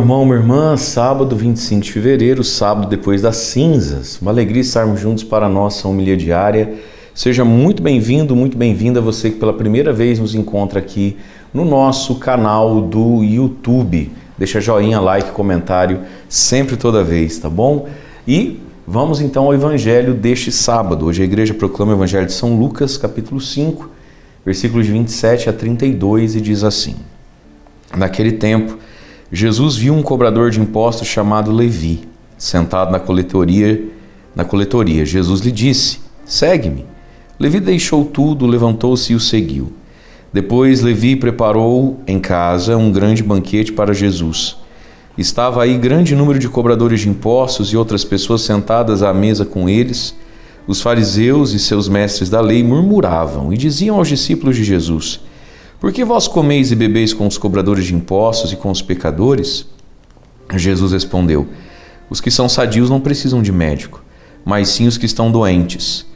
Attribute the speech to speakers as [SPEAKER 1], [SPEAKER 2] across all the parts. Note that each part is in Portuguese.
[SPEAKER 1] irmão, minha irmã, sábado 25 de fevereiro, sábado depois das cinzas. Uma alegria estarmos juntos para a nossa homilia diária. Seja muito bem-vindo, muito bem-vinda você que pela primeira vez nos encontra aqui no nosso canal do YouTube. Deixa joinha, like, comentário, sempre toda vez, tá bom? E vamos então ao evangelho deste sábado. Hoje a igreja proclama o evangelho de São Lucas, capítulo 5, versículos de 27 a 32 e diz assim: Naquele tempo, Jesus viu um cobrador de impostos chamado Levi, sentado na coletoria. Jesus lhe disse: Segue-me. Levi deixou tudo, levantou-se e o seguiu. Depois Levi preparou em casa um grande banquete para Jesus. Estava aí grande número de cobradores de impostos e outras pessoas sentadas à mesa com eles. Os fariseus e seus mestres da lei murmuravam e diziam aos discípulos de Jesus: Por que vós comeis e bebeis com os cobradores de impostos e com os pecadores? Jesus respondeu: Os que são sadios não precisam de médico, mas sim os que estão doentes.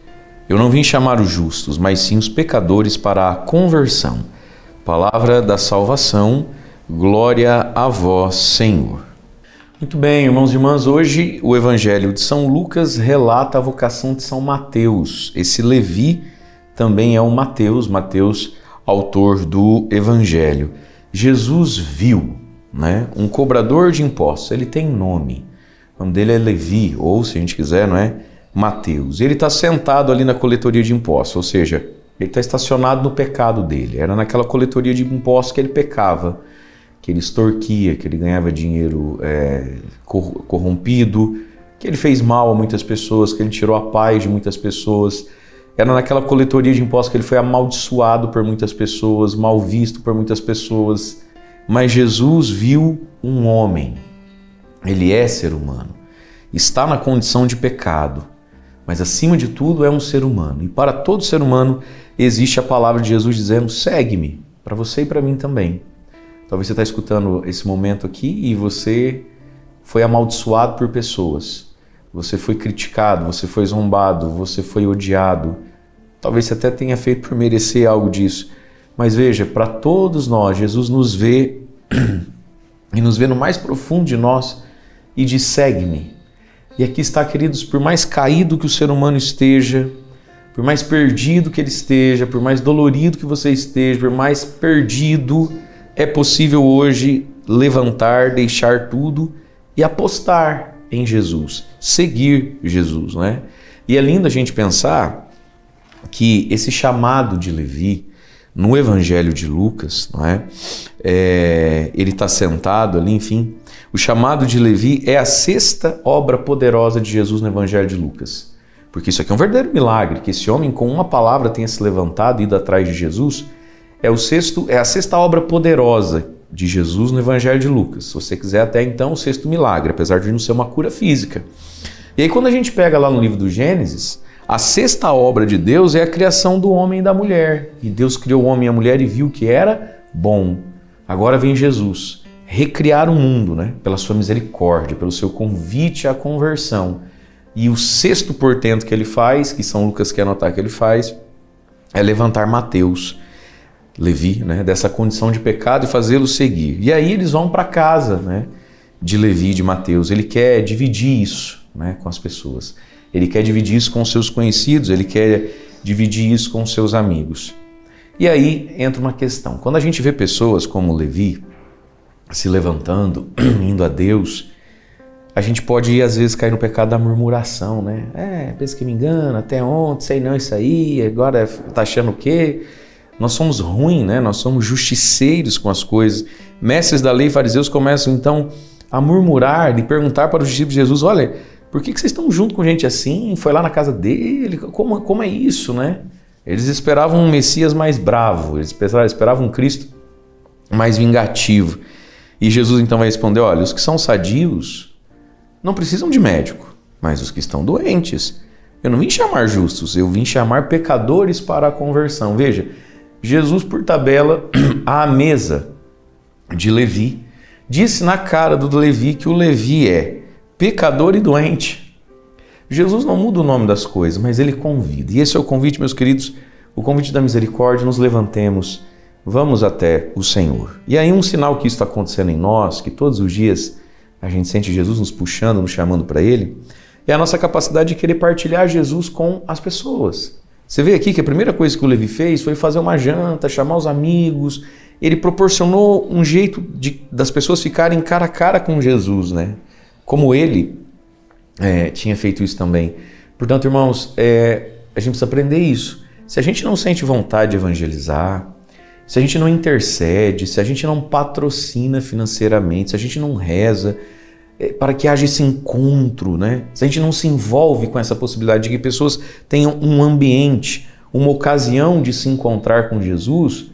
[SPEAKER 1] Eu não vim chamar os justos, mas sim os pecadores para a conversão. Palavra da salvação, glória a vós, Senhor. Muito bem, irmãos e irmãs, hoje o Evangelho de São Lucas relata a vocação de São Mateus. Esse Levi também é um Mateus, autor do Evangelho. Jesus viu, um cobrador de impostos, ele tem nome. O nome dele é Levi, ou se a gente quiser, Mateus. Ele está sentado ali na coletoria de impostos, ou seja, ele está estacionado no pecado dele. Era naquela coletoria de impostos que ele pecava, que ele extorquia, que ele ganhava dinheiro corrompido, que ele fez mal a muitas pessoas, que ele tirou a paz de muitas pessoas. Era naquela coletoria de impostos que ele foi amaldiçoado por muitas pessoas, mal visto por muitas pessoas. Mas Jesus viu um homem. Ele é ser humano. Está na condição de pecado. Mas acima de tudo é um ser humano. E para todo ser humano existe a palavra de Jesus dizendo: segue-me, para você e para mim também. Talvez você está escutando esse momento aqui e você foi amaldiçoado por pessoas. Você foi criticado, você foi zombado, você foi odiado. Talvez você até tenha feito por merecer algo disso. Mas veja, para todos nós, Jesus nos vê e nos vê no mais profundo de nós e diz: segue-me. E aqui está, queridos, por mais caído que o ser humano esteja, por mais perdido que ele esteja, por mais dolorido que você esteja, por mais perdido, é possível hoje levantar, deixar tudo e apostar em Jesus, seguir Jesus, E é lindo a gente pensar que esse chamado de Levi, no Evangelho de Lucas, ele está sentado ali, enfim. O chamado de Levi é a sexta obra poderosa de Jesus no Evangelho de Lucas. Porque isso aqui é um verdadeiro milagre, que esse homem com uma palavra tenha se levantado e ido atrás de Jesus. É a sexta obra poderosa de Jesus no Evangelho de Lucas. Se você quiser até então o sexto milagre, apesar de não ser uma cura física. E aí quando a gente pega lá no livro do Gênesis, a sexta obra de Deus é a criação do homem e da mulher. E Deus criou o homem e a mulher e viu que era bom. Agora vem Jesus recriar o mundo, pela sua misericórdia, pelo seu convite à conversão. E o sexto portento que ele faz, que São Lucas quer anotar que ele faz, é levantar Mateus, Levi, dessa condição de pecado e fazê-lo seguir. E aí eles vão para casa, de Levi, de Mateus. Ele quer dividir isso, com as pessoas. Ele quer dividir isso com os seus conhecidos, ele quer dividir isso com os seus amigos. E aí entra uma questão. Quando a gente vê pessoas como Levi se levantando, indo a Deus, a gente pode às vezes cair no pecado da murmuração, pensa que me engana, até ontem, sei não isso aí, agora tá achando o quê? Nós somos ruins, Nós somos justiceiros com as coisas. Mestres da lei e fariseus começam então a murmurar e perguntar para os discípulos de Jesus: olha, por que vocês estão junto com gente assim? Foi lá na casa dele? Como é isso, Eles esperavam um Messias mais bravo, eles esperavam um Cristo mais vingativo. E Jesus então vai responder: olha, os que são sadios não precisam de médico, mas os que estão doentes. Eu não vim chamar justos, eu vim chamar pecadores para a conversão. Veja, Jesus, por tabela, à mesa de Levi, disse na cara do Levi que o Levi é pecador e doente. Jesus não muda o nome das coisas, mas ele convida. E esse é o convite, meus queridos, o convite da misericórdia. Nos levantemos, Vamos até o Senhor. E aí um sinal que isso está acontecendo em nós, que todos os dias a gente sente Jesus nos puxando, nos chamando para Ele, é a nossa capacidade de querer partilhar Jesus com as pessoas. Você vê aqui que a primeira coisa que o Levi fez foi fazer uma janta, chamar os amigos. Ele proporcionou um jeito das pessoas ficarem cara a cara com Jesus, né? Como ele tinha feito isso também. Portanto, irmãos, a gente precisa aprender isso. Se a gente não sente vontade de evangelizar, se a gente não intercede, se a gente não patrocina financeiramente, se a gente não reza para que haja esse encontro, né? Se a gente não se envolve com essa possibilidade de que pessoas tenham um ambiente, uma ocasião de se encontrar com Jesus,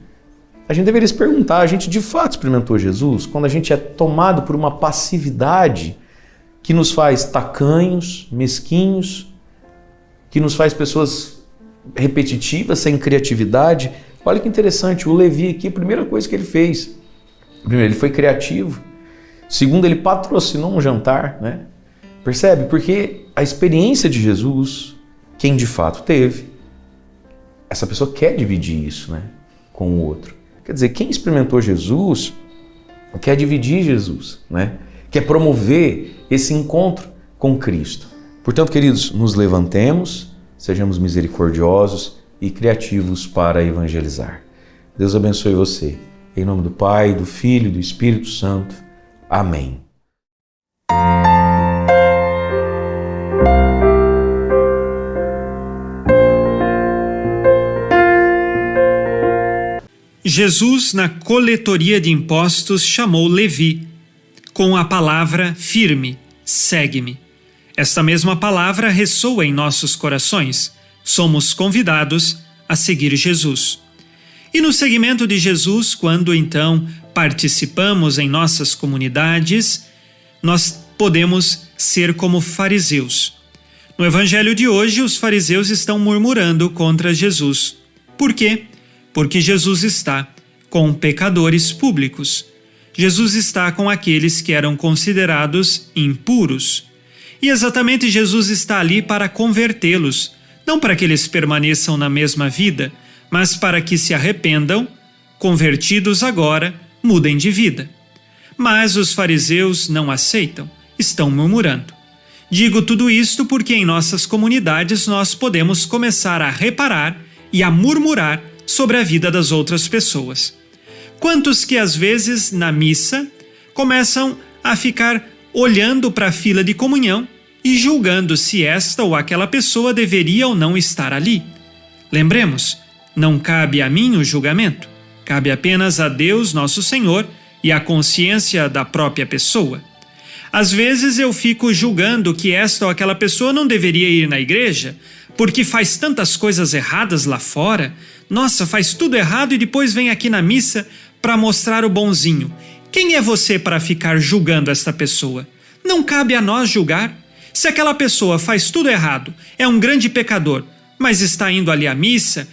[SPEAKER 1] a gente deveria se perguntar, a gente de fato experimentou Jesus? Quando a gente é tomado por uma passividade que nos faz tacanhos, mesquinhos, que nos faz pessoas repetitivas, sem criatividade. Olha que interessante, o Levi aqui, a primeira coisa que ele fez, primeiro, ele foi criativo. Segundo, ele patrocinou um jantar, né? Percebe? Porque a experiência de Jesus, quem de fato teve, essa pessoa quer dividir isso, né, com o outro. Quer dizer, quem experimentou Jesus quer dividir Jesus, né? Quer promover esse encontro com Cristo. Portanto, queridos, nos levantemos, sejamos misericordiosos e criativos para evangelizar. Deus abençoe você. Em nome do Pai, do Filho e do Espírito Santo. Amém.
[SPEAKER 2] Jesus, na coletoria de impostos, chamou Levi, com a palavra firme, segue-me. Esta mesma palavra ressoa em nossos corações. Somos convidados a seguir Jesus. E no seguimento de Jesus, quando então participamos em nossas comunidades, nós podemos ser como fariseus. No evangelho de hoje, os fariseus estão murmurando contra Jesus. Por quê? Porque Jesus está com pecadores públicos. Jesus está com aqueles que eram considerados impuros. E exatamente Jesus está ali para convertê-los, não para que eles permaneçam na mesma vida, mas para que se arrependam, convertidos agora, mudem de vida. Mas os fariseus não aceitam, estão murmurando. Digo tudo isto porque em nossas comunidades nós podemos começar a reparar e a murmurar sobre a vida das outras pessoas. Quantos que às vezes na missa começam a ficar olhando para a fila de comunhão e julgando se esta ou aquela pessoa deveria ou não estar ali. Lembremos, não cabe a mim o julgamento, cabe apenas a Deus, nosso Senhor, e à consciência da própria pessoa. Às vezes eu fico julgando que esta ou aquela pessoa não deveria ir na igreja, porque faz tantas coisas erradas lá fora. Nossa, faz tudo errado e depois vem aqui na missa para mostrar o bonzinho. Quem é você para ficar julgando esta pessoa? Não cabe a nós julgar. Se aquela pessoa faz tudo errado, é um grande pecador, mas está indo ali à missa,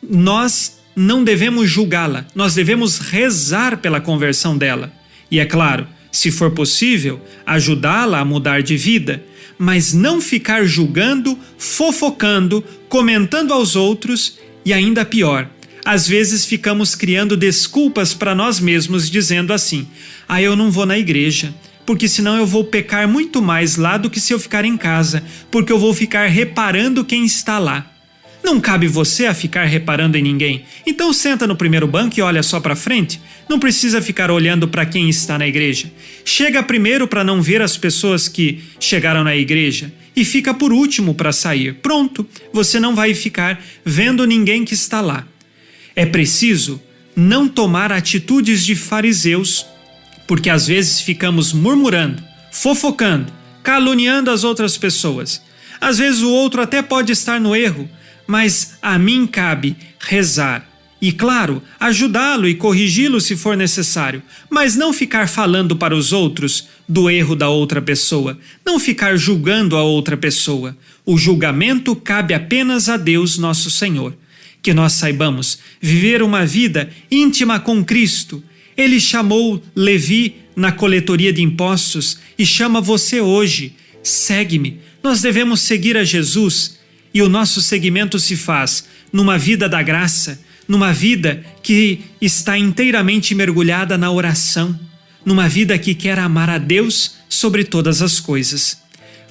[SPEAKER 2] nós não devemos julgá-la, nós devemos rezar pela conversão dela. E é claro, se for possível, ajudá-la a mudar de vida, mas não ficar julgando, fofocando, comentando aos outros e ainda pior, às vezes ficamos criando desculpas para nós mesmos dizendo assim: eu não vou na igreja, porque senão eu vou pecar muito mais lá do que se eu ficar em casa, porque eu vou ficar reparando quem está lá. Não cabe você a ficar reparando em ninguém. Então senta no primeiro banco e olha só para frente. Não precisa ficar olhando para quem está na igreja. Chega primeiro para não ver as pessoas que chegaram na igreja e fica por último para sair. Pronto, você não vai ficar vendo ninguém que está lá. É preciso não tomar atitudes de fariseus, porque às vezes ficamos murmurando, fofocando, caluniando as outras pessoas. Às vezes o outro até pode estar no erro, mas a mim cabe rezar e, claro, ajudá-lo e corrigi-lo se for necessário, mas não ficar falando para os outros do erro da outra pessoa, não ficar julgando a outra pessoa. O julgamento cabe apenas a Deus, nosso Senhor. Que nós saibamos viver uma vida íntima com Cristo. Ele chamou Levi na coletoria de impostos e chama você hoje. Segue-me. Nós devemos seguir a Jesus. E o nosso seguimento se faz numa vida da graça, numa vida que está inteiramente mergulhada na oração, numa vida que quer amar a Deus sobre todas as coisas.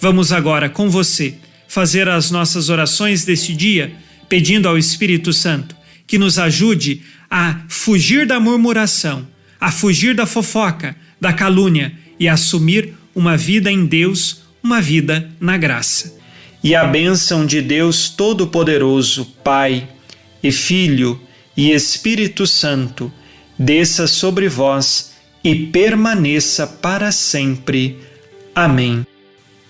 [SPEAKER 2] Vamos agora, com você, fazer as nossas orações deste dia, pedindo ao Espírito Santo que nos ajude a fugir da murmuração, a fugir da fofoca, da calúnia e a assumir uma vida em Deus, uma vida na graça. E a bênção de Deus Todo-Poderoso, Pai e Filho e Espírito Santo, desça sobre vós e permaneça para sempre. Amém.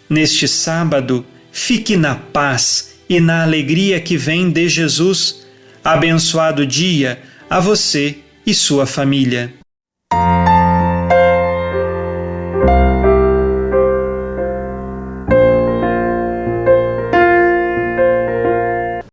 [SPEAKER 2] Neste sábado, fique na paz e na alegria que vem de Jesus. Abençoado dia a você e sua família.